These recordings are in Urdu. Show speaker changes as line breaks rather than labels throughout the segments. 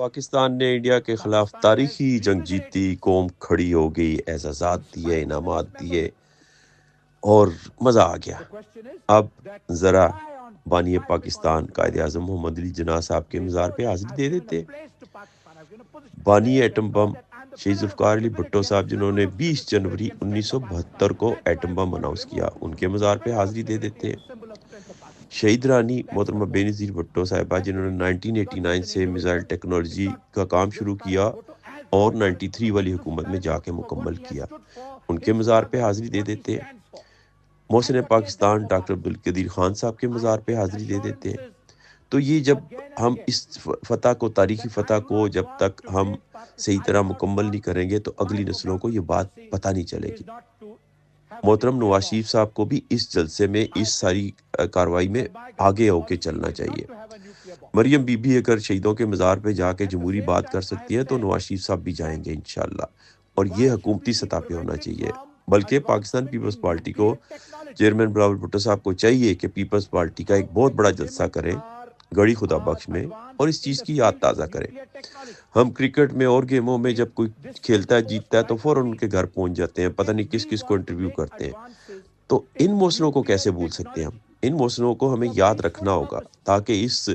پاکستان نے انڈیا کے خلاف تاریخی جنگ جیتی، قوم کھڑی ہو گئی، اعزازات دیے، انعامات دیے اور مزہ آ گیا۔ اب ذرا بانی پاکستان قائد اعظم محمد علی جناح صاحب کے مزار پہ حاضری دے دیتے۔ بانی ایٹم بم شہید ذوالفقار علی بھٹو صاحب جنہوں نے 20 جنوری 1972 کو ایٹم بم اناؤنس کیا، ان کے مزار پہ حاضری دے دیتے۔ شہید رانی محترمہ بے نظیر بھٹو صاحبہ جنہوں نے 1989 سے میزائل ٹیکنالوجی کا کام شروع کیا اور 93 والی حکومت میں جا کے مکمل کیا، ان کے مزار پہ حاضری دے دیتے۔ محسن پاکستان ڈاکٹر عبدالقدیر خان صاحب کے مزار پہ حاضری دے دیتے۔ تو یہ جب ہم اس فتح کو، تاریخی فتح کو جب تک ہم صحیح طرح مکمل نہیں کریں گے تو اگلی نسلوں کو یہ بات پتہ نہیں چلے گی۔ محترم نواز شریف صاحب کو بھی اس جلسے میں، اس ساری کاروائی میں آگے ہو کے چلنا چاہیے۔ مریم بی بی اگر شہیدوں کے مزار پہ جا کے جمہوری بات کر سکتی ہیں تو نواز شریف صاحب بھی جائیں گے انشاءاللہ، اور یہ حکومتی سطح پہ ہونا چاہیے۔ بلکہ پاکستان پیپلز پارٹی کو، چیئرمین بلاول بھٹو صاحب کو چاہیے کہ پیپلز پارٹی کا ایک بہت بڑا جلسہ کریں گڑھی خدا بخش میں اور اس چیز کی یاد تازہ کریں۔ ہم کرکٹ میں اور گیموں میں جب کوئی کھیلتا ہے، جیتتا ہے، تو فوراً ان کے گھر پہنچ جاتے ہیں، پتہ نہیں کس کس کو انٹرویو کرتے ہیں۔ تو ان موسروں کو کیسے بھول سکتے ہیں ہم؟ ان موسروں کو ہمیں یاد رکھنا ہوگا تاکہ اس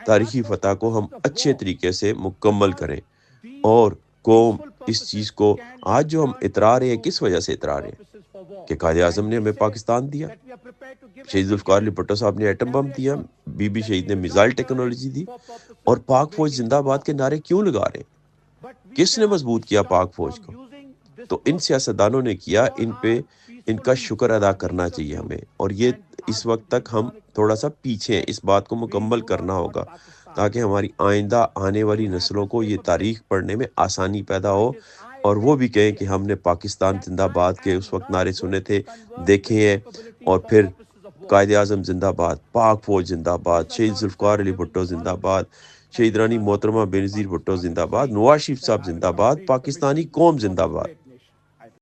تاریخی فتح کو ہم اچھے طریقے سے مکمل کریں، اور قوم اس چیز کو آج جو ہم اترا رہے ہیں، کس وجہ سے اترا رہے ہیں کہ قائد اعظم نے ہمیں پاکستان دیا، شہید ذوالفقار علی بھٹو صاحب نے ایٹم بم دیا، بی بی شہید نے میزائل ٹیکنالوجی دی، اور پاک فوج زندہ باد کے نعرے کیوں لگا رہے ہیں؟ کس نے مضبوط کیا پاک فوج کو؟ تو ان سیاستدانوں نے کیا، ان پہ ان کا شکر ادا کرنا چاہیے ہمیں، اور یہ اس وقت تک ہم تھوڑا سا پیچھے ہیں، اس بات کو مکمل کرنا ہوگا تاکہ ہماری آئندہ آنے والی نسلوں کو یہ تاریخ پڑھنے میں آسانی پیدا ہو، اور وہ بھی کہیں کہ ہم نے پاکستان زندہ باد کے اس وقت نعرے سنے تھے، دیکھے ہیں، اور پھر قائد اعظم زندہ باد، پاک فوج زندہ باد، شہید ذوالفقار علی بھٹو زندہ باد، شہید رانی محترمہ بے نظیر بھٹو زندہ باد، نواز شریف صاحب زندہ باد، پاکستانی قوم زندہ باد۔